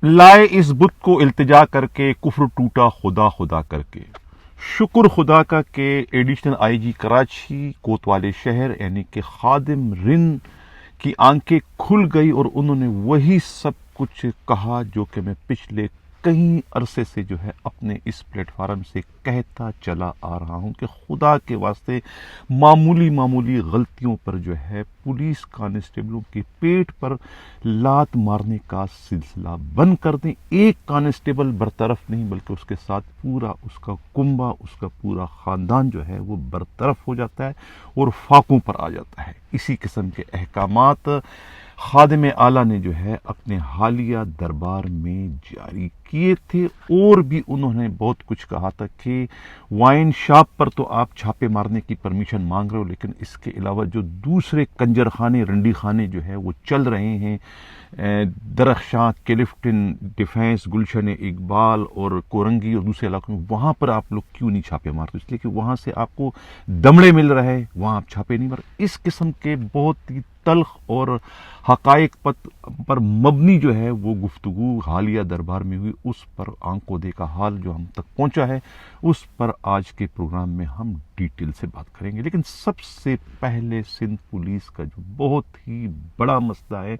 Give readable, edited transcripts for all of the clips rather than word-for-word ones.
لائے اس بت کو التجا کر کے، کفر ٹوٹا خدا خدا کر کے۔ شکر خدا کا کہ ایڈیشنل آئی جی کراچی کوتوالے شہر یعنی کہ خادم رن کی آنکھیں کھل گئی اور انہوں نے وہی سب کچھ کہا جو کہ میں پچھلے کئی عرصے سے جو ہے اپنے اس پلیٹ فارم سے کہتا چلا آ رہا ہوں کہ خدا کے واسطے معمولی غلطیوں پر جو ہے پولیس کانسٹیبلوں کے پیٹ پر لات مارنے کا سلسلہ بند کر دیں۔ ایک کانسٹیبل برطرف نہیں بلکہ اس کے ساتھ پورا اس کا کنبہ، اس کا پورا خاندان جو ہے وہ برطرف ہو جاتا ہے اور فاقوں پر آ جاتا ہے۔ اسی قسم کے احکامات خادم اعلیٰ نے جو ہے اپنے حالیہ دربار میں جاری کیے تھے، اور بھی انہوں نے بہت کچھ کہا تھا کہ وائن شاپ پر تو آپ چھاپے مارنے کی پرمیشن مانگ رہے ہو، لیکن اس کے علاوہ جو دوسرے کنجر خانے، رنڈی خانے جو ہے وہ چل رہے ہیں، درخشاں، کلفٹن، ڈیفینس، گلشن اقبال اور کورنگی اور دوسرے علاقوں میں، وہاں پر آپ لوگ کیوں نہیں چھاپے مارتے؟ اس لیے کہ وہاں سے آپ کو دمڑے مل رہے ہیں، وہاں آپ چھاپے نہیں مار۔ اس قسم کے بہت ہی تلخ اور حقائق پر مبنی جو ہے وہ گفتگو حالیہ دربار میں ہوئی، اس پر آنکھوں دیکھا حال جو ہم تک پہنچا ہے اس پر آج کے پروگرام میں ہم ڈیٹیل سے بات کریں گے۔ لیکن سب سے پہلے سندھ پولیس کا جو بہت ہی بڑا مسئلہ ہے،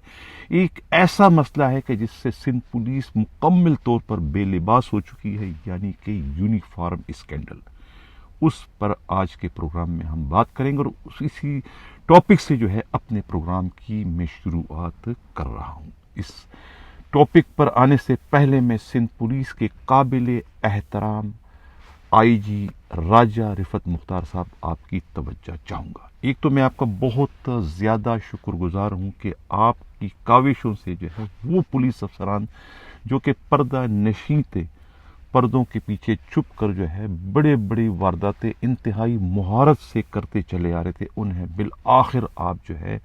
ایک ایسا مسئلہ ہے کہ جس سے سندھ پولیس مکمل طور پر بے لباس ہو چکی ہے، یعنی کہ یونیفارم اسکینڈل۔ اس پر آج کے پروگرام میں ہم بات کریں گے، اور اسی ٹاپک سے جو ہے اپنے پروگرام کی میں شروعات کر رہا ہوں۔ اس ٹاپک پر آنے سے پہلے میں سندھ پولیس کے قابل احترام آئی جی راجہ رفعت مختار صاحب آپ کی توجہ چاہوں گا۔ ایک تو میں آپ کا بہت زیادہ شکر گزار ہوں کہ آپ کی کاوشوں سے جو ہے وہ پولیس افسران جو کہ پردہ نشیں تھے، پردوں کے پیچھے چھپ کر جو ہے بڑے بڑی وارداتیں انتہائی مہارت سے کرتے چلے آ رہے تھے، انہیں بالآخر آپ جو ہے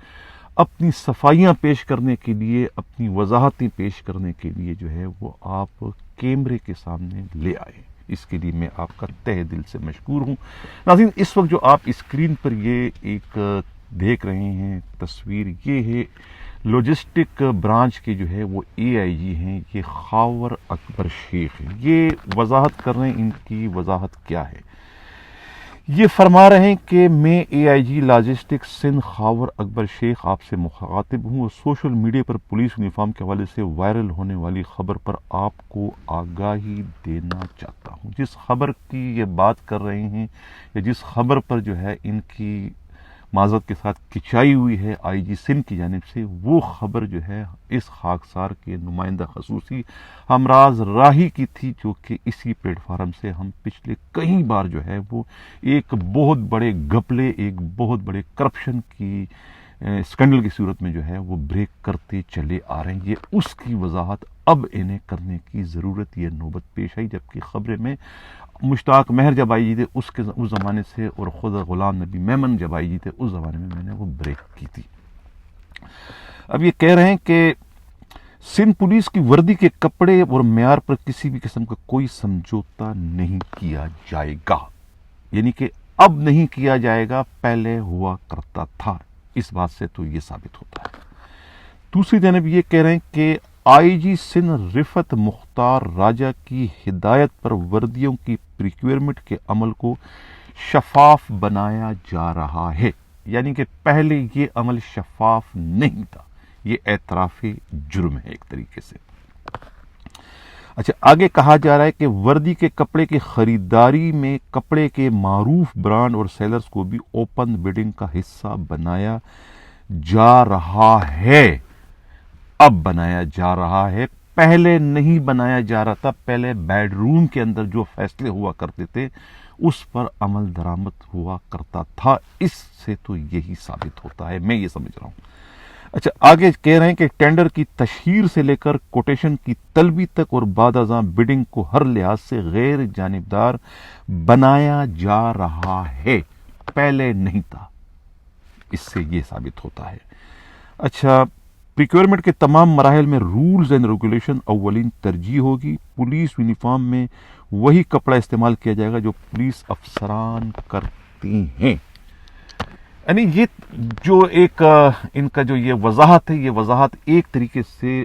اپنی صفائیاں پیش کرنے کے لیے، اپنی وضاحتیں پیش کرنے کے لیے جو ہے وہ آپ کیمرے کے سامنے لے آئے۔ اس کے لیے میں آپ کا تہہ دل سے مشکور ہوں۔ ناظرین، اس وقت جو آپ اسکرین پر یہ ایک دیکھ رہے ہیں تصویر، یہ ہے لاجسٹک برانچ کے جو ہے وہ اے آئی جی ہیں، یہ خاور اکبر شیخ ہیں۔ یہ وضاحت کر رہے ہیں، ان کی وضاحت کیا ہے؟ یہ فرما رہے ہیں کہ میں اے آئی جی لاجسٹک سندھ خاور اکبر شیخ آپ سے مخاطب ہوں، اور سوشل میڈیا پر پولیس یونیفارم کے حوالے سے وائرل ہونے والی خبر پر آپ کو آگاہی دینا چاہتا ہوں۔ جس خبر کی یہ بات کر رہے ہیں یا جس خبر پر جو ہے ان کی معذرت کے ساتھ کھچائی ہوئی ہے آئی جی سندھ کی جانب سے، وہ خبر جو ہے اس خاکسار کے نمائندہ خصوصی ہمراز راہی کی تھی، جو کہ اسی پلیٹ فارم سے ہم پچھلے کئی بار جو ہے وہ ایک بہت بڑے گھپلے، ایک بہت بڑے کرپشن کی اسکینڈل کی صورت میں جو ہے وہ بریک کرتے چلے آ رہے ہیں۔ یہ اس کی وضاحت اب انہیں کرنے کی ضرورت، یہ نوبت پیش آئی، جبکہ خبریں میں مشتاق مہر جب آئی جی تھے اس زمانے سے، اور خود غلام نبی میمن جب آئی جی تھے اس زمانے میں نے وہ بریک کی تھی۔ اب یہ کہہ رہے ہیں کہ سندھ پولیس کی وردی کے کپڑے اور معیار پر کسی بھی قسم کا کوئی سمجھوتا نہیں کیا جائے گا، یعنی کہ اب نہیں کیا جائے گا، پہلے ہوا کرتا تھا۔ اس بات سے تو یہ ثابت ہوتا ہے۔ دوسری جانب یہ کہہ رہے ہیں کہ آئی جی سندھ رفعت مختار راجہ کی ہدایت پر وردیوں کی پریکیورمنٹ کے عمل کو شفاف بنایا جا رہا ہے، یعنی کہ پہلے یہ عمل شفاف نہیں تھا، یہ اعتراف جرم ہے ایک طریقے سے۔ اچھا، آگے کہا جا رہا ہے کہ وردی کے کپڑے کی خریداری میں کپڑے کے معروف برانڈ اور سیلرز کو بھی اوپن بڈنگ کا حصہ بنایا جا رہا ہے۔ اب بنایا جا رہا ہے، پہلے نہیں بنایا جا رہا تھا۔ پہلے بیڈ روم کے اندر جو فیصلے ہوا کرتے تھے اس پر عمل درآمد ہوا کرتا تھا۔ اس سے تو یہی ثابت ہوتا ہے، میں یہ سمجھ رہا ہوں۔ اچھا، آگے کہہ رہے ہیں کہ ٹینڈر کی تشہیر سے لے کر کوٹیشن کی طلبی تک اور بعد ازاں بڈنگ کو ہر لحاظ سے غیر جانبدار بنایا جا رہا ہے، پہلے نہیں تھا۔ اس سے یہ ثابت ہوتا ہے۔ اچھا، پریکیورمنٹ کے تمام مراحل میں رولز اینڈ ریگولیشن اولین ترجیح ہوگی۔ پولیس یونیفارم میں وہی کپڑا استعمال کیا جائے گا جو پولیس افسران کرتے ہیں۔ یعنی یہ جو ایک ان کا جو یہ وضاحت ہے، یہ وضاحت ایک طریقے سے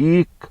1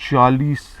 40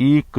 1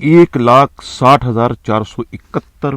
1,60,471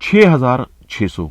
6,600,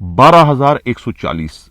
12,140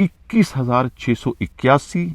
21,681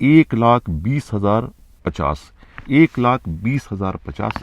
1,20,050।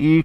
1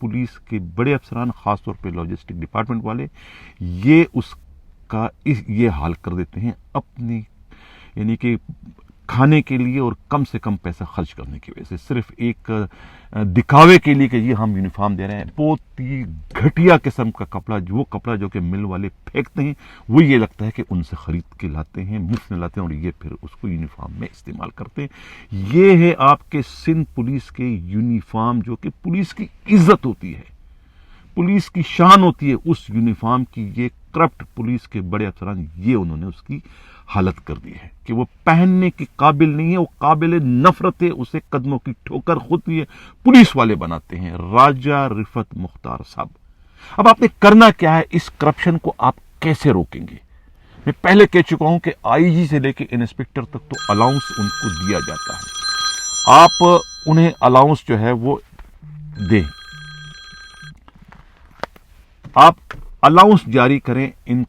پولیس کے بڑے افسران، خاص طور پہ لاجسٹک ڈپارٹمنٹ والے، یہ حال کر دیتے ہیں اپنی یعنی کہ کھانے کے لیے اور کم سے کم پیسہ خرچ کرنے کی وجہ سے، صرف ایک دکھاوے کے لیے کہ یہ ہم یونیفارم دے رہے ہیں۔ بہت ہی گھٹیا قسم کا کپڑا، وہ کپڑا جو کہ مل والے پھینکتے ہیں، وہ یہ لگتا ہے کہ ان سے خرید کے لاتے ہیں، مفت میں لاتے ہیں، اور یہ پھر اس کو یونیفارم میں استعمال کرتے ہیں۔ یہ ہے آپ کے سندھ پولیس کے یونیفارم، جو کہ پولیس کی عزت ہوتی ہے، پولیس کی شان ہوتی ہے، اس یونیفارم کی یہ کرپٹ پولیس کے بڑے افسران، یہ انہوں نے اس کی حالت کر دی ہے کہ وہ پہننے کی قابل نہیں ہے، وہ قابل نفرت ہے، اسے قدموں کی ٹھوکر خود یہ پولیس والے بناتے ہیں۔ راجہ رفت مختار صاحب، اب آپ نے کرنا کیا ہے؟ اس کرپشن کو آپ کیسے روکیں گے؟ میں پہلے کہہ چکا ہوں کہ آئی جی سے لے کے انسپکٹر تک تو الاؤنس ان کو دیا جاتا ہے، آپ انہیں الاؤنس جو ہے وہ دیں، آپ الاؤنس جاری کریں ان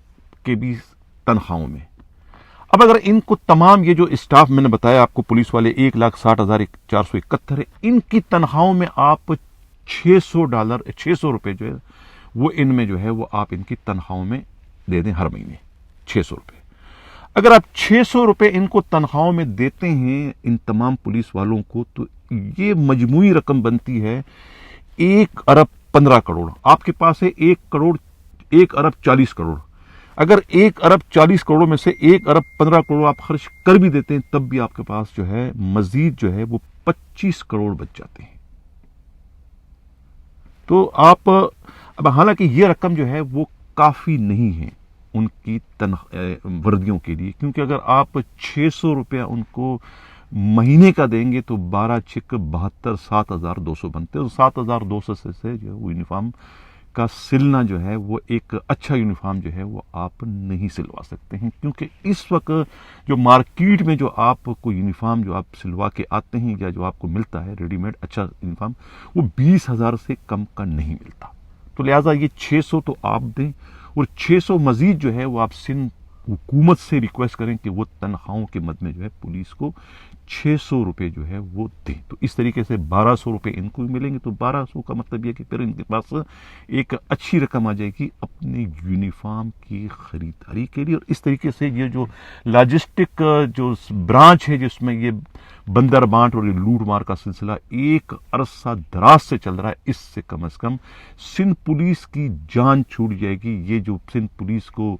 کے بھی تنخواہوں میں۔ اب اگر ان کو تمام یہ جو اسٹاف میں نے بتایا آپ کو، پولیس والے 1,60,471 ہے، ان کی تنخواہوں میں آپ $600 جو ہے وہ ان میں جو ہے وہ آپ ان کی تنخواہوں میں دے دیں ہر مہینے $600۔ اگر آپ $600 ان کو تنخواہوں میں دیتے ہیں ان تمام پولیس والوں کو، تو یہ مجموعی رقم بنتی ہے 1,15 کروڑ۔ آپ کے پاس ہے 1,40 کروڑ۔ اگر 1,40 کروڑ میں سے 1,15 کروڑ آپ خرچ کر بھی دیتے ہیں، تب بھی آپ کے پاس جو ہے مزید جو ہے وہ 25 کروڑ بچ جاتے ہیں۔ تو آپ اب حالانکہ یہ رقم جو ہے وہ کافی نہیں ہے ان کی وردیوں کے لیے، کیونکہ اگر آپ $600 ان کو مہینے کا دیں گے تو 12 چک 72 7,200 بنتے ہیں، اور 7,200 سے جو ہے وہ یونیفارم کا سلنا جو ہے وہ ایک اچھا یونیفارم جو ہے وہ آپ نہیں سلوا سکتے ہیں، کیونکہ اس وقت جو مارکیٹ میں جو آپ کو یونیفارم جو آپ سلوا کے آتے ہیں یا جو آپ کو ملتا ہے ریڈی میڈ اچھا یونیفارم، وہ 20,000 سے کم کا نہیں ملتا۔ تو لہٰذا یہ 600 تو آپ دیں، اور 600 مزید جو ہے وہ آپ سندھ حکومت سے ریکویسٹ کریں کہ وہ تنخواہوں کے مد میں جو ہے پولیس کو $600 جو ہے وہ دیں۔ تو اس طریقے سے $1,200 ان کو بھی ملیں گے، تو 1,200 کا مطلب یہ کہ پھر ان کے پاس ایک اچھی رقم آ جائے گی اپنے یونیفارم کی خریداری کے لیے۔ اور اس طریقے سے یہ جو لاجسٹک جو برانچ ہے جس میں یہ بندر بانٹ اور یہ لوٹ مار کا سلسلہ ایک عرصہ دراز سے چل رہا ہے، اس سے کم از کم سندھ پولیس کی جان چھوٹ جائے گی۔ یہ جو سندھ پولیس کو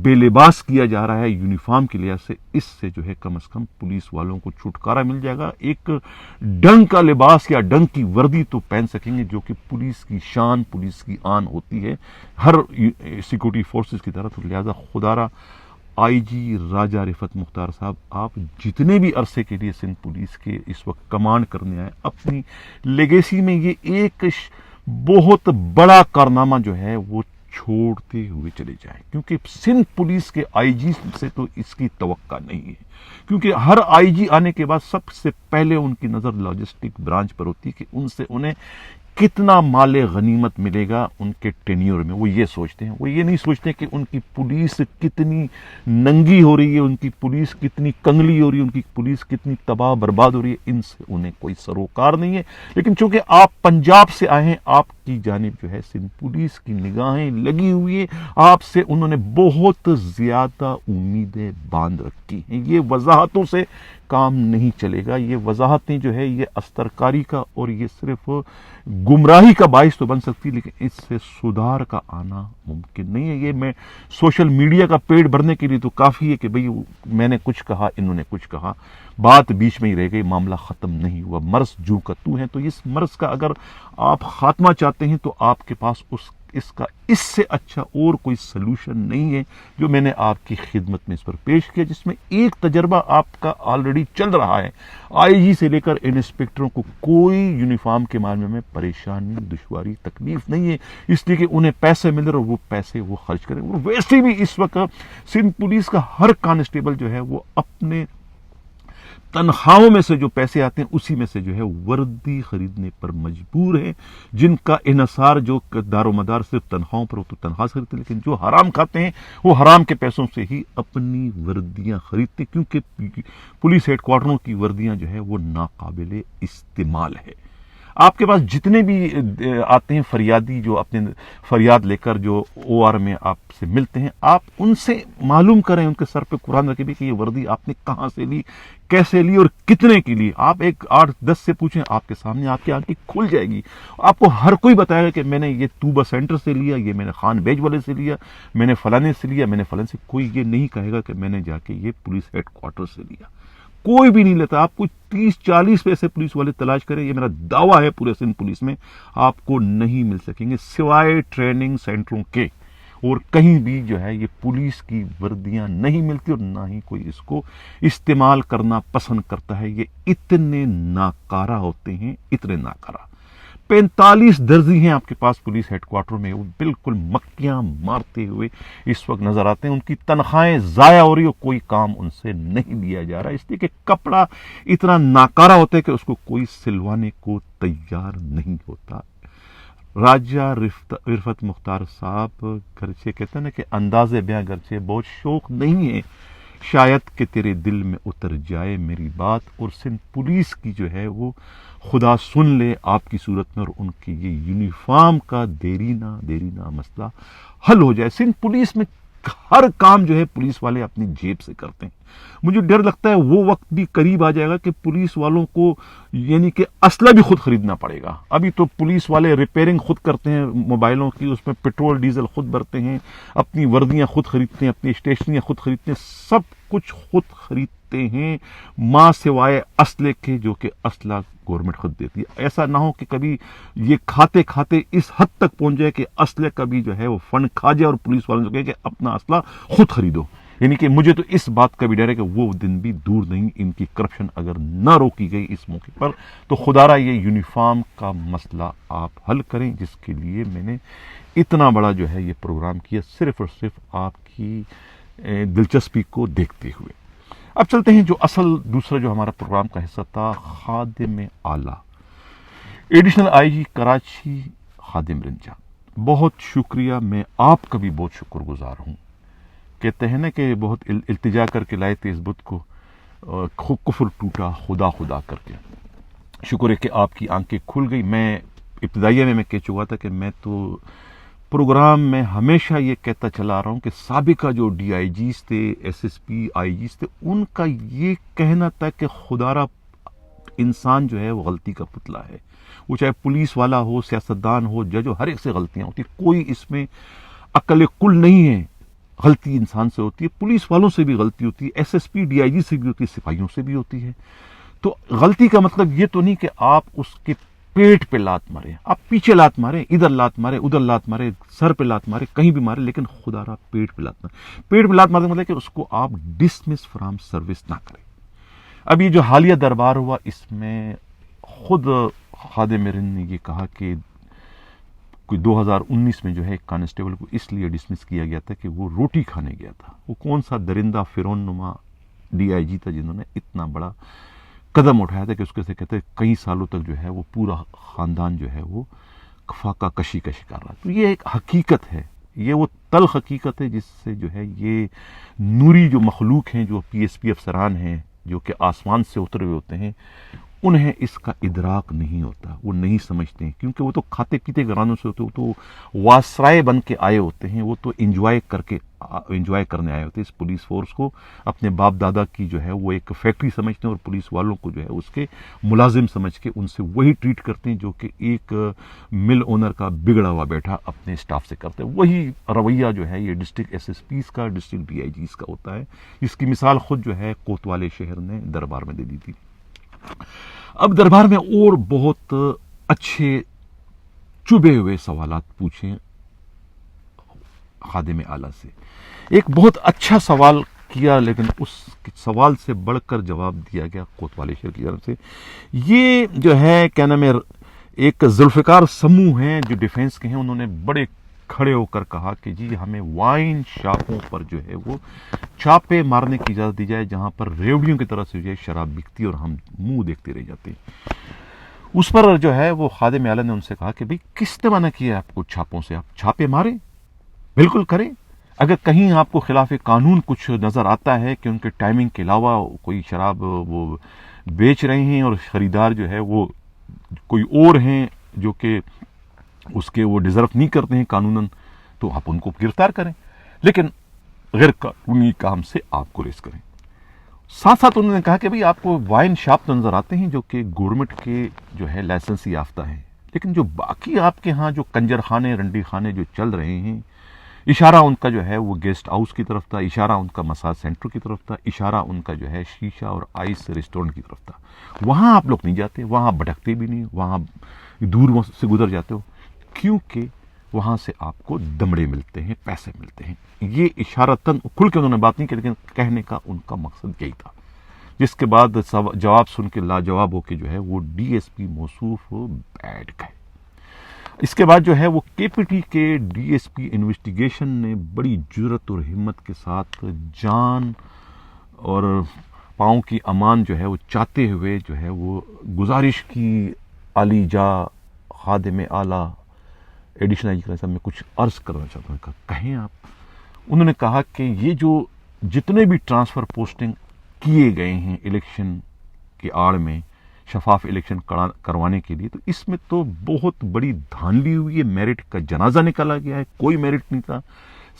بے لباس کیا جا رہا ہے یونیفارم کے لحاظ سے، اس سے جو ہے کم از کم پولیس والوں کو چھٹکارا مل جائے گا، ایک ڈنگ کا لباس یا ڈنگ کی وردی تو پہن سکیں گے، جو کہ پولیس کی شان، پولیس کی آن ہوتی ہے ہر سیکورٹی فورسز کی طرح۔ تو لہذا خدارہ آئی جی راجہ رفت مختار صاحب، آپ جتنے بھی عرصے کے لیے سندھ پولیس کے اس وقت کمانڈ کرنے آئے، اپنی لیگیسی میں یہ ایک بہت بڑا کارنامہ جو ہے وہ چھوڑتے ہوئے چلے جائیں، کیونکہ سندھ پولیس کے آئی جی سے تو اس کی توقع نہیں ہے، کیونکہ ہر آئی جی آنے کے بعد سب سے پہلے ان کی نظر لاجسٹک برانچ پر ہوتی ہے کہ ان سے انہیں کتنا مال غنیمت ملے گا ان کے ٹینیور میں۔ وہ یہ سوچتے ہیں، وہ یہ نہیں سوچتے کہ ان کی پولیس کتنی ننگی ہو رہی ہے، ان کی پولیس کتنی کنگلی ہو رہی ہے، ان کی پولیس کتنی تباہ برباد ہو رہی ہے، ان سے انہیں کوئی سروکار نہیں ہے۔ لیکن چونکہ آپ پنجاب سے آئے ہیں، آپ کی جانب جو ہے سندھ پولیس کی نگاہیں لگی ہوئی ہیں، آپ سے انہوں نے بہت زیادہ امیدیں باندھ رکھی ہیں۔ یہ وضاحتوں سے کام نہیں چلے گا، یہ وضاحتیں جو ہے یہ استرکاری کا اور یہ صرف گمراہی کا باعث تو بن سکتی، لیکن اس سے سدھار کا آنا ممکن نہیں ہے۔ یہ میں سوشل میڈیا کا پیٹ بھرنے کے لیے تو کافی ہے کہ بھئی میں نے کچھ کہا، انہوں نے کچھ کہا، بات بیچ میں ہی رہ گئی، معاملہ ختم نہیں ہوا، مرض جو کا تو ہے۔ تو اس مرض کا اگر آپ خاتمہ چاہتے ہیں تو آپ کے پاس اس سے اچھا اور کوئی سلوشن نہیں ہے جو میں نے آپ کی خدمت میں اس پر پیش کیا، جس میں ایک تجربہ آپ کا آلریڈی چل رہا ہے۔ آئی جی سے لے کر انسپیکٹروں کو کوئی یونیفارم کے معاملے میں پریشانی، دشواری، تکلیف نہیں ہے، اس لیے کہ انہیں پیسے مل رہے اور وہ پیسے وہ خرچ کریں۔ اور ویسے بھی اس وقت سندھ پولیس کا ہر کانسٹیبل جو ہے وہ اپنے تنخواہوں میں سے جو پیسے آتے ہیں اسی میں سے جو ہے وردی خریدنے پر مجبور ہے، جن کا انحصار جو دار و مدار صرف تنخواہوں پر ہو تو تنخواہ سے خریدتے ہیں، لیکن جو حرام کھاتے ہیں وہ حرام کے پیسوں سے ہی اپنی وردیاں خریدتے ہیں، کیونکہ پولیس ہیڈ کوارٹروں کی وردیاں جو ہے وہ ناقابل استعمال ہے۔ آپ کے پاس جتنے بھی آتے ہیں فریادی جو اپنے فریاد لے کر جو او آر میں آپ سے ملتے ہیں، آپ ان سے معلوم کریں، ان کے سر پہ قرآن رکھے بھی کہ یہ وردی آپ نے کہاں سے لی، کیسے لی اور کتنے کی لی. آپ ایک 8-10 سے پوچھیں، آپ کے سامنے آپ کی آنکھیں کھل جائے گی. آپ کو ہر کوئی بتائے گا کہ میں نے یہ توبہ سینٹر سے لیا، یہ میں نے خان بیج والے سے لیا، میں نے فلانے سے لیا، میں نے فلانے سے. کوئی یہ نہیں کہے گا کہ میں نے جا کے یہ پولیس ہیڈ کوارٹر سے لیا. کوئی بھی نہیں لیتا. آپ کو 30-40 پیسے پولیس والے تلاش کریں، یہ میرا دعویٰ ہے پورے سندھ پولیس میں آپ کو نہیں مل سکیں گے سوائے ٹریننگ سینٹروں کے. اور کہیں بھی جو ہے یہ پولیس کی وردیاں نہیں ملتی اور نہ ہی کوئی اس کو استعمال کرنا پسند کرتا ہے. یہ اتنے ناکارہ ہوتے ہیں، اتنے ناکارہ. 45 درزی ہیں آپ کے پاس پولیس ہیڈ کوارٹر میں، وہ بالکل مکیاں مارتے ہوئے اس وقت نظر آتے ہیں. ان کی تنخواہیں ضائع ہو رہی اور کوئی کام ان سے نہیں لیا جا رہا، اس لیے کہ کپڑا اتنا ناکارہ ہوتا ہے کہ اس کو کوئی سلوانے کو تیار نہیں ہوتا. راجہ عرفت مختار صاحب گرچہ کہتے ہیں نا کہ انداز بیاں گرچہ بہت شوق نہیں ہے، شاید کہ تیرے دل میں اتر جائے میری بات. اور سندھ پولیس کی جو ہے وہ خدا سن لے آپ کی صورت میں، اور ان کی یہ یونیفارم کا دیرینہ مسئلہ حل ہو جائے. سندھ پولیس میں ہر کام جو ہے پولیس والے اپنی جیب سے کرتے ہیں. مجھے ڈر لگتا ہے وہ وقت بھی قریب آ جائے گا کہ پولیس والوں کو یعنی کہ اسلحہ بھی خود خریدنا پڑے گا. ابھی تو پولیس والے ریپیئرنگ خود کرتے ہیں موبائلوں کی، اس میں پیٹرول ڈیزل خود بھرتے ہیں، اپنی وردیاں خود خریدتے ہیں، اپنی اسٹیشنریاں خود خریدتے ہیں، سب کچھ خود خریدتے ہیں ماں سوائے اسلحے کے جو کہ اسلحہ گورنمنٹ خود دیتی ہے. ایسا نہ ہو کہ کبھی یہ کھاتے کھاتے اس حد تک پہنچ جائے کہ اسلحے کا بھی جو ہے وہ فنڈ کھا جائے اور پولیس والوں سے کہے کہ اپنا اسلحہ خود خریدو. یعنی کہ مجھے تو اس بات کا بھی ڈر ہے کہ وہ دن بھی دور نہیں. ان کی کرپشن اگر نہ روکی گئی اس موقع پر تو خدا را یہ یونیفارم کا مسئلہ آپ حل کریں، جس کے لیے میں نے اتنا بڑا جو ہے یہ پروگرام کیا صرف اور صرف آپ کی دلچسپی کو دیکھتے ہوئے. اب چلتے ہیں جو اصل دوسرا جو ہمارا پروگرام کا حصہ تھا، خادم اعلیٰ ایڈیشنل آئی جی کراچی خادم رنجا. بہت شکریہ، میں آپ کا بھی بہت شکر گزار ہوں. کہتے ہیں نا کہ بہت التجا کر کے لائے تھے اس بت کو، کفر ٹوٹا خدا کر کے. شکر ہے کہ آپ کی آنکھیں کھل گئی. میں ابتدائیہ میں کہہ چکا تھا کہ میں تو پروگرام میں ہمیشہ یہ کہتا چلا آ رہا ہوں کہ سابقہ جو ڈی آئی جیز تھے، ایس ایس پی آئی جیز تھے، ان کا یہ کہنا تھا کہ خدا را انسان جو ہے وہ غلطی کا پتلا ہے. وہ چاہے پولیس والا ہو، سیاستدان ہو، جج ہو، ہر ایک سے غلطیاں ہوتی، کوئی اس میں عقل کل نہیں ہے. غلطی انسان سے ہوتی ہے، پولیس والوں سے بھی غلطی ہوتی ہے، S S P D I G سے بھی ہوتی ہے، سپاہیوں سے بھی ہوتی ہے. تو غلطی کا مطلب یہ تو نہیں کہ آپ اس کے پیٹ پہ لات مارے، آپ پیچھے لات مارے، ادھر لات مارے، ادھر لات مارے، سر پہ لات مارے، کہیں بھی مارے، لیکن خدا را پیٹ پہ لات مارے. پیٹ پہ لات مارے مطلب کہ اس کو آپ ڈسمس فرام سروس نہ کریں. اب یہ جو حالیہ دربار ہوا، اس میں خود خادم رند نے یہ کہا کہ کوئی 2019 میں جو ہے ایک کانسٹیبل کو اس لیے ڈسمس کیا گیا تھا کہ وہ روٹی کھانے گیا تھا. وہ کون سا درندہ فرعون نما ڈی آئی جی تھا جنہوں نے اتنا بڑا قدم اٹھایا تھا کہ اس کے سے کہتے ہیں کئی سالوں تک جو ہے وہ پورا خاندان جو ہے وہ فاقہ کشی کا شکار رہا. تو یہ ایک حقیقت ہے، یہ وہ تلخ حقیقت ہے جس سے جو ہے یہ نوری جو مخلوق ہیں، جو پی ایس پی افسران ہیں، جو کہ آسمان سے اترے ہوئے ہوتے ہیں، انہیں اس کا ادراک نہیں ہوتا، وہ نہیں سمجھتے ہیں، کیونکہ وہ تو کھاتے پیتے گھرانوں سے ہوتے، وہ تو واسرائے بن کے آئے ہوتے ہیں، وہ تو انجوائے کرنے آئے ہوتے ہیں. اس پولیس فورس کو اپنے باپ دادا کی جو ہے وہ ایک فیکٹری سمجھتے ہیں، اور پولیس والوں کو جو ہے اس کے ملازم سمجھ کے ان سے وہی ٹریٹ کرتے ہیں جو کہ ایک مل اونر کا بگڑا ہوا بیٹا اپنے اسٹاف سے کرتے ہیں. وہی رویہ جو ہے یہ ڈسٹرکٹ ایس ایس پیز کا، ڈسٹرکٹ ڈی آئی جیز کا ہوتا ہے، جس کی مثال خود جو ہے کوتوالے شہر نے دربار میں دے دی تھی. اب دربار میں اور بہت اچھے چبھے ہوئے سوالات پوچھیں خادم اعلیٰ سے. ایک بہت اچھا سوال کیا، لیکن اس سوال سے بڑھ کر جواب دیا گیا کوتوالے شہر کی طرف سے. یہ جو ہے کیا نام ہے، ایک ذوالفقار سموہ ہیں جو ڈیفینس کے ہیں، انہوں نے بڑے کھڑے ہو کر کہا کہ جی ہمیں وائن شاپوں پر جو ہے وہ چھاپے مارنے کی اجازت دی جائے، جہاں پر ریوڑیوں کی طرح سے جو ہے شراب بکتی اور ہم منہ دیکھتے رہ جاتے ہیں. اس پر جو ہے وہ خادم اعلیٰ نے ان سے کہا کہ بھئی کس نے منع کیا ہے آپ کو چھاپوں سے؟ آپ چھاپے ماریں، بالکل کریں. اگر کہیں آپ کو خلاف قانون کچھ نظر آتا ہے کہ ان کے ٹائمنگ کے علاوہ کوئی شراب وہ بیچ رہے ہیں اور خریدار جو ہے وہ کوئی اور ہیں جو کہ اس کے وہ ڈیزرو نہیں کرتے ہیں قانوناً، تو آپ ان کو گرفتار کریں، لیکن غیر قانونی کام سے آپ کو ریز کریں۔ ساتھ ساتھ انہوں نے کہا کہ بھئی آپ کو وائن شاپ نظر آتے ہیں جو کہ گورنمنٹ کے جو ہے لائسنس یافتہ ہیں، لیکن جو باقی آپ کے ہاں جو کنجر خانے رنڈی خانے جو چل رہے ہیں، اشارہ ان کا جو ہے وہ گیسٹ ہاؤس کی طرف تھا، اشارہ ان کا مساج سینٹر کی طرف تھا، اشارہ ان کا جو ہے شیشہ اور آئس ریسٹورنٹ کی طرف تھا۔ وہاں آپ لوگ نہیں جاتے، وہاں بھٹکتے بھی نہیں، وہاں دور سے گزر جاتے ہو، کیونکہ وہاں سے آپ کو دمڑے ملتے ہیں، پیسے ملتے ہیں۔ یہ اشارتاً کھل کے انہوں نے بات نہیں کی، لیکن کہنے کا ان کا مقصد یہی تھا، جس کے بعد جواب سن کے لاجواب ہو کے جو ہے وہ ڈی ایس پی موصوف بیٹھ گئے۔ اس کے بعد جو ہے وہ کے پی ٹی کے ڈی ایس پی انویسٹیگیشن نے بڑی جرأت اور ہمت کے ساتھ جان اور پاؤں کی امان جو ہے وہ چاہتے ہوئے جو ہے وہ گزارش کی، علی جا خادم اعلیٰ ایڈیشنل آئی جی صاحب میں کچھ عرض کرنا چاہتا ہوں، کہیں آپ۔ انہوں نے کہا کہ یہ جو جتنے بھی ٹرانسفر پوسٹنگ کیے گئے ہیں الیکشن کے آڑ میں، شفاف الیکشن کروانے کے لیے، تو اس میں تو بہت بڑی دھاندلی ہوئی ہے، میرٹ کا جنازہ نکالا گیا ہے، کوئی میرٹ نہیں تھا،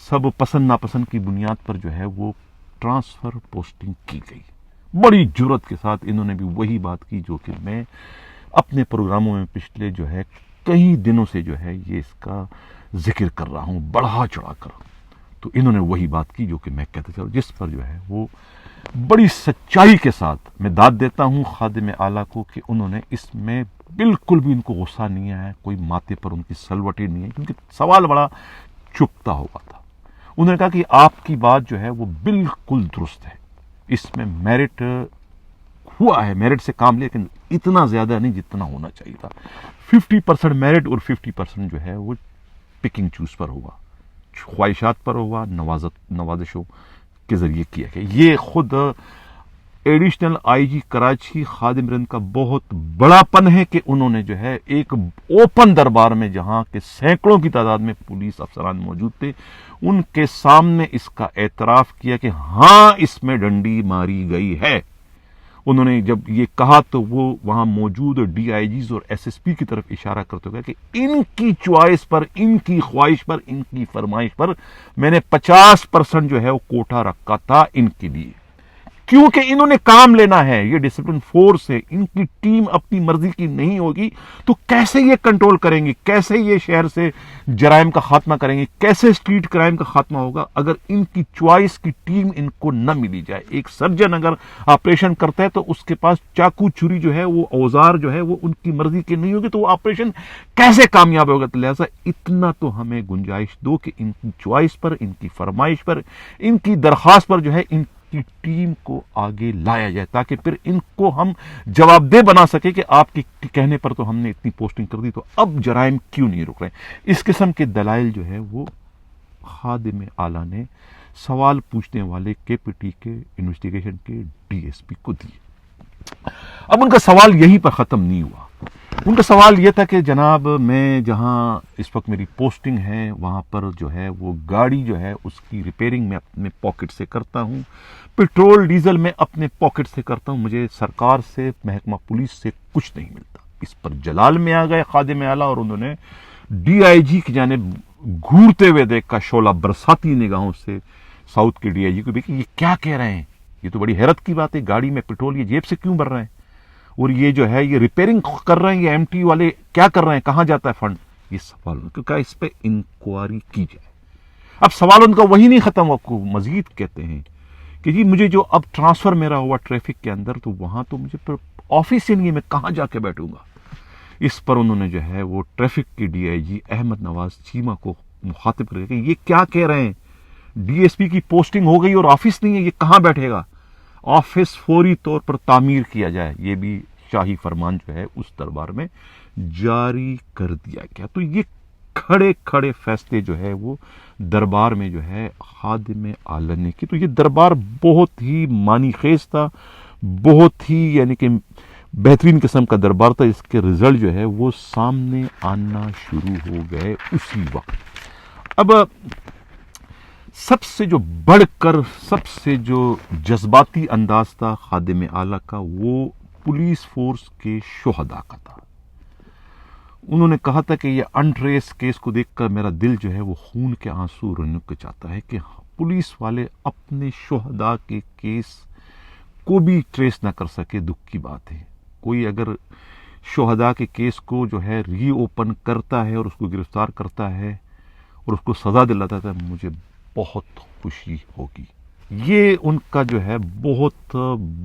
سب پسند ناپسند کی بنیاد پر جو ہے وہ ٹرانسفر پوسٹنگ کی گئی۔ بڑی جرأت کے ساتھ انہوں نے بھی وہی بات کی جو کہ میں اپنے پروگراموں میں پچھلے جو ہے کئی دنوں سے جو ہے یہ اس کا ذکر کر رہا ہوں بڑھا چڑھا کر، تو انہوں نے وہی بات کی جو کہ میں کہتا چلوں، جس پر جو ہے وہ بڑی سچائی کے ساتھ میں داد دیتا ہوں خادم اعلیٰ کو کہ انہوں نے اس میں بالکل بھی ان کو غصہ نہیں آیا، کوئی ماتھے پر ان کی سلوٹیں نہیں ہے، کیونکہ سوال بڑا چپتا ہوا تھا۔ انہوں نے کہا کہ آپ کی بات جو ہے وہ بالکل درست ہے، اس میں میرٹ ہوا ہے، میرٹ سے کام، لیکن اتنا زیادہ نہیں جتنا ہونا چاہیے تھا۔ 50% میرٹ اور 50% جو ہے وہ پکنگ چوز پر ہوا، خواہشات پر ہوا، نوازشوں کے ذریعے کیا گیا۔ یہ خود ایڈیشنل آئی جی کراچی خادم رند کا بہت بڑا پن ہے کہ انہوں نے جو ہے ایک اوپن دربار میں، جہاں کے سینکڑوں کی تعداد میں پولیس افسران موجود تھے، ان کے سامنے اس کا اعتراف کیا کہ ہاں اس میں ڈنڈی ماری گئی ہے۔ انہوں نے جب یہ کہا تو وہ وہاں موجود ڈی آئی جیز اور ایس ایس پی کی طرف اشارہ کرتے ہوئے کہ ان کی چوائس پر، ان کی خواہش پر، ان کی فرمائش پر میں نے 50% جو ہے وہ کوٹا رکھا تھا ان کے لیے، کیونکہ انہوں نے کام لینا ہے، یہ ڈسپلن فورس ہے، ان کی ٹیم اپنی مرضی کی نہیں ہوگی تو کیسے یہ کنٹرول کریں گی، کیسے یہ شہر سے جرائم کا خاتمہ کریں گے، کیسے اسٹریٹ کرائم کا خاتمہ ہوگا اگر ان کی چوائس کی ٹیم ان کو نہ ملی جائے۔ ایک سرجن اگر آپریشن کرتا ہے تو اس کے پاس چاقو چھری جو ہے وہ اوزار جو ہے وہ ان کی مرضی کے نہیں ہوگی تو وہ آپریشن کیسے کامیاب ہوگا؟ لہٰذا اتنا تو ہمیں گنجائش دو کہ ان کی چوائس پر، ان کی فرمائش پر، ان کی درخواست پر جو ہے ان کی ٹیم کو آگے لایا جائے، تاکہ پھر ان کو ہم جواب دہ بنا سکے کہ آپ کے کہنے پر تو ہم نے اتنی پوسٹنگ کر دی تو اب جرائم کیوں نہیں رک رہے ہیں۔ اس قسم کے دلائل جو ہے وہ خادم اعلیٰ نے سوال پوچھنے والے کے پی ٹی کے انویسٹیگیشن کے ڈی ایس پی کو دیے۔ اب ان کا سوال یہیں پر ختم نہیں ہوا، ان کا سوال یہ تھا کہ جناب میں جہاں اس وقت میری پوسٹنگ ہے وہاں پر جو ہے وہ گاڑی جو ہے اس کی ریپیئرنگ میں اپنے پاکٹ سے کرتا ہوں، پیٹرول ڈیزل میں اپنے پاکٹ سے کرتا ہوں، مجھے سرکار سے، محکمہ پولیس سے کچھ نہیں ملتا۔ اس پر جلال میں آ گئے خادم اعلیٰ اور انہوں نے ڈی آئی جی کی جانب گھورتے ہوئے دیکھا، شعلہ برساتی نگاہوں سے ساؤتھ کے ڈی آئی جی کو بھی کہ یہ کیا کہہ رہے ہیں، یہ تو بڑی حیرت کی بات ہے، گاڑی میں پیٹرول یہ جیب سے کیوں بھر رہے ہیں، اور یہ جو ہے یہ ریپیئرنگ کر رہے ہیں، یہ ایم ٹی والے کیا کر رہے ہیں، کہاں جاتا ہے فنڈ؟ یہ سوال کیونکہ اس پہ انکوائری کی جائے۔ اب سوال ان کا وہی نہیں ختم، آپ کو مزید کہتے ہیں کہ جی مجھے جو اب ٹرانسفر میرا ہوا ٹریفک کے اندر تو وہاں تو مجھے پھر آفس ہی نہیں ہے، میں کہاں جا کے بیٹھوں گا؟ اس پر انہوں نے جو ہے وہ ٹریفک کے ڈی آئی جی احمد نواز چیمہ کو مخاطب کر کے یہ کیا کہہ رہے ہیں، ڈی ایس پی کی پوسٹنگ ہو گئی اور آفس نہیں ہے، یہ کہاں بیٹھے گا؟ آفس فوری طور پر تعمیر کیا جائے، یہ بھی شاہی فرمان جو ہے اس دربار میں جاری کر دیا گیا۔ تو یہ کھڑے کھڑے فیصلے جو ہے وہ دربار میں جو ہے خادم اعلیٰ نے کی۔ تو یہ دربار بہت ہی معنی خیز تھا، بہت ہی یعنی کہ بہترین قسم کا دربار تھا، اس کے رزلٹ جو ہے وہ سامنے آنا شروع ہو گئے اسی وقت۔ اب سب سے جو بڑھ کر سب سے جو جذباتی انداز تھا خادم اعلیٰ کا وہ پولیس فورس کے شہداء کا تھا۔ انہوں نے کہا تھا کہ یہ انٹریس کیس کو دیکھ کر میرا دل جو ہے وہ خون کے آنسو رونے کو چاہتا ہے کہ پولیس والے اپنے شہداء کے کیس کو بھی ٹریس نہ کر سکے. دکھ کی بات ہے. کوئی اگر شہداء کے کیس کو جو ہے ری اوپن کرتا ہے اور اس کو گرفتار کرتا ہے اور اس کو سزا دلاتا ہے، مجھے بہت خوشی ہوگی. یہ ان کا جو ہے بہت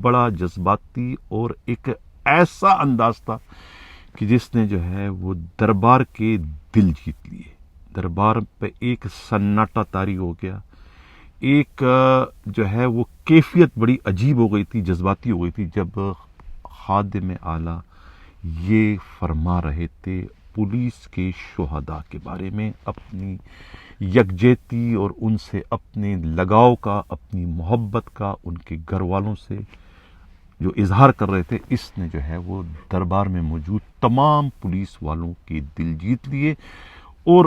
بڑا جذباتی اور ایک ایسا انداز تھا کہ جس نے جو ہے وہ دربار کے دل جیت لیے. دربار پہ ایک سناٹا طاری ہو گیا. ایک جو ہے وہ کیفیت بڑی عجیب ہو گئی تھی، جذباتی ہو گئی تھی جب خادم اعلیٰ یہ فرما رہے تھے پولیس کے شہداء کے بارے میں، اپنی یکجہتی اور ان سے اپنے لگاؤ کا، اپنی محبت کا، ان کے گھر والوں سے جو اظہار کر رہے تھے. اس نے جو ہے وہ دربار میں موجود تمام پولیس والوں کے دل جیت لیے. اور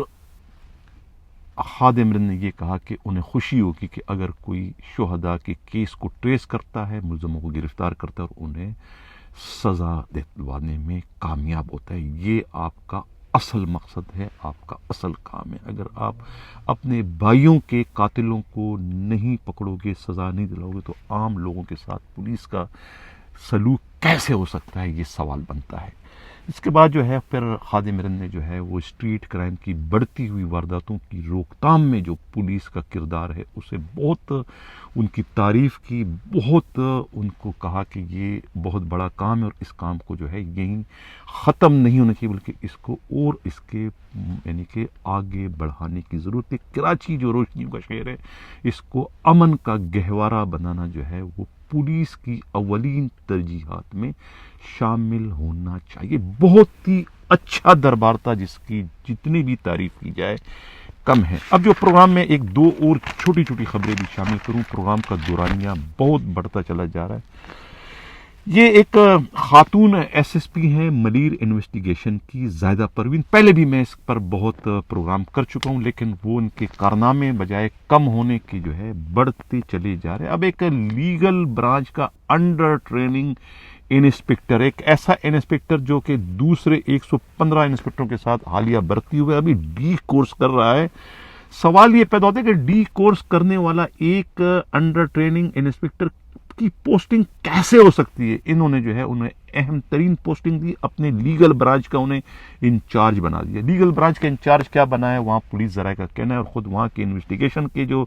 خادم رند نے یہ کہا کہ انہیں خوشی ہوگی کہ اگر کوئی شہداء کے کیس کو ٹریس کرتا ہے، ملزموں کو گرفتار کرتا ہے اور انہیں سزا دلوانے میں کامیاب ہوتا ہے. یہ آپ کا اصل مقصد ہے، آپ کا اصل کام ہے. اگر آپ اپنے بھائیوں کے قاتلوں کو نہیں پکڑو گے، سزا نہیں دلاؤ گے، تو عام لوگوں کے ساتھ پولیس کا سلوک کیسے ہو سکتا ہے؟ یہ سوال بنتا ہے. اس کے بعد جو ہے پھر خادم رند نے جو ہے وہ اسٹریٹ کرائم کی بڑھتی ہوئی وارداتوں کی روک تھام میں جو پولیس کا کردار ہے اسے بہت ان کی تعریف کی، بہت ان کو کہا کہ یہ بہت بڑا کام ہے اور اس کام کو جو ہے یہیں ختم نہیں ہونا چاہیے بلکہ اس کو اور اس کے یعنی کہ آگے بڑھانے کی ضرورت ہے. کراچی جو روشنیوں کا شہر ہے، اس کو امن کا گہوارہ بنانا جو ہے وہ پولیس کی اولین ترجیحات میں شامل ہونا چاہیے. بہت ہی اچھا دربار تھا جس کی جتنی بھی تعریف کی جائے کم ہے. اب جو پروگرام میں ایک دو اور چھوٹی چھوٹی خبریں بھی شامل کروں، پروگرام کا دورانیہ بہت بڑھتا چلا جا رہا ہے. یہ ایک خاتون ایس ایس پی ہیں ملیر انویسٹیگیشن کی، زاہدہ پروین. پہلے بھی میں اس پر بہت پروگرام کر چکا ہوں لیکن وہ ان کے کارنامے بجائے کم ہونے کی جو ہے بڑھتے چلے جا رہے ہیں. اب ایک لیگل برانچ کا انڈر ٹریننگ انسپیکٹر، ایک ایسا انسپیکٹر جو کہ دوسرے 115 انسپیکٹروں کے ساتھ حالیہ بھرتی ہوئے ابھی ڈی کورس کر رہا ہے. سوال یہ پیدا ہوتا ہے کہ ڈی کورس کرنے والا ایک انڈر ٹریننگ انسپیکٹر کی پوسٹنگ کیسے ہو سکتی ہے؟ انہوں نے جو ہے انہیں اہم ترین پوسٹنگ دی، اپنے لیگل برانچ کا انہیں انچارج بنا دیا. لیگل برانچ کا انچارج کیا بنا ہے وہاں پولیس ذرائع کا کہنا ہے، اور خود وہاں کے انویسٹیگیشن کے جو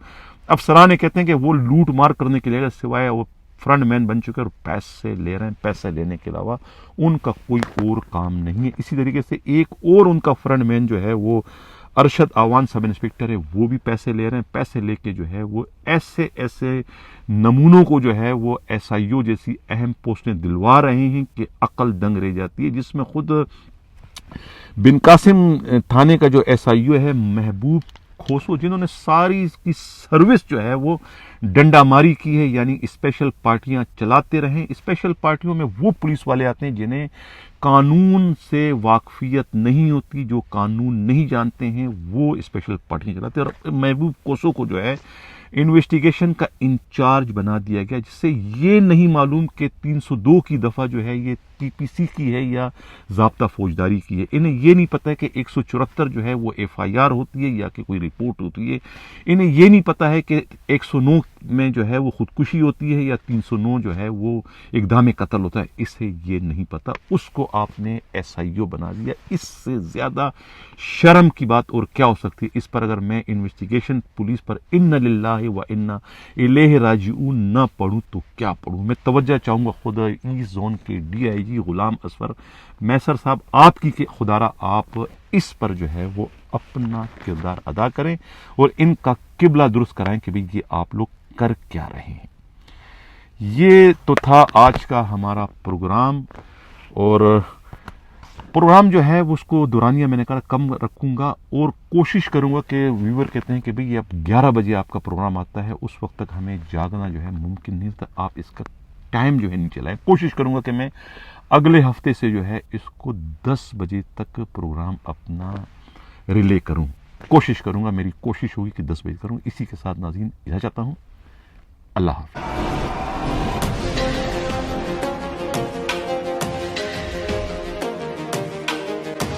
افسران کہتے ہیں کہ وہ لوٹ مار کرنے کے لیے سوائے وہ فرنٹ مین بن چکے اور پیسے لے رہے ہیں. پیسے لینے کے علاوہ ان کا کوئی اور کام نہیں ہے. اسی طریقے سے ایک اور ان کا فرنٹ مین جو ہے وہ ارشد آوان سب انسپیکٹر ہے، وہ بھی پیسے لے رہے ہیں. پیسے لے کے جو ہے وہ ایسے نمونوں کو جو ہے وہ ایس آئی او جیسی اہم پوسٹیں دلوا رہے ہیں کہ عقل دنگ رہ جاتی ہے. جس میں خود بن قاسم تھانے کا جو ایس آئی او ہے محبوب کھوسو، جنہوں نے ساری کی سروس جو ہے وہ ڈنڈا ماری کی ہے، یعنی اسپیشل پارٹیاں چلاتے رہیں. اسپیشل پارٹیوں میں وہ پولیس والے آتے ہیں جنہیں قانون سے واقفیت نہیں ہوتی، جو قانون نہیں جانتے ہیں وہ اسپیشل پارٹیاں چلاتے ہیں. اور محبوب کوسو کو جو ہے انویسٹیگیشن کا انچارج بنا دیا گیا، جس سے یہ نہیں معلوم کہ 302 کی دفعہ جو ہے یہ ٹی پی سی کی ہے یا ضابطہ فوجداری کی ہے. انہیں یہ نہیں پتا کہ 174 جو ہے وہ ایف آئی آر ہوتی ہے یا کہ کوئی رپورٹ ہوتی ہے. انہیں یہ نہیں پتا ہے کہ 109 میں جو ہے وہ خودکشی ہوتی ہے یا 309 جو ہے وہ اقدام قتل ہوتا ہے. اسے یہ نہیں پتا، اس کو آپ نے ایس آئی او بنا دیا. اس سے زیادہ شرم کی بات اور کیا ہو سکتی ہے؟ اس پر اگر میں انویسٹیگیشن پولیس پر ان للہ و انا الیہ راجعون نہ پڑھوں تو کیا پڑھوں؟ میں توجہ چاہوں گا خود ایسٹ زون کے ڈی آئی جی غلام اصفر میسر صاحب آپ کی کہ خدا را آپ اس پر جو ہے وہ اپنا کردار ادا کریں اور ان کا قبلہ درست کرائیں کہ بھئی یہ آپ لوگ کر کیا رہے ہیں. یہ تو تھا آج کا ہمارا پروگرام، اور پروگرام جو ہے اس کو دورانیہ میں نے کہا کم رکھوں گا اور کوشش کروں گا کہ ویور کہتے ہیں کہ بھئی اب 11 بجے آپ کا پروگرام آتا ہے، اس وقت تک ہمیں جاگنا جو ہے ممکن نہیں تھا. آپ اس کا ٹائم جو ہے نہیں چلائیں. کوشش کروں گا کہ میں اگلے ہفتے سے جو ہے اس کو 10 بجے تک پروگرام اپنا ریلے کروں. کوشش کروں گا، میری کوشش ہوگی کہ 10 بجے کروں. اسی کے ساتھ ناظرین اجازت چاہتا ہوں. اللہ حافظ.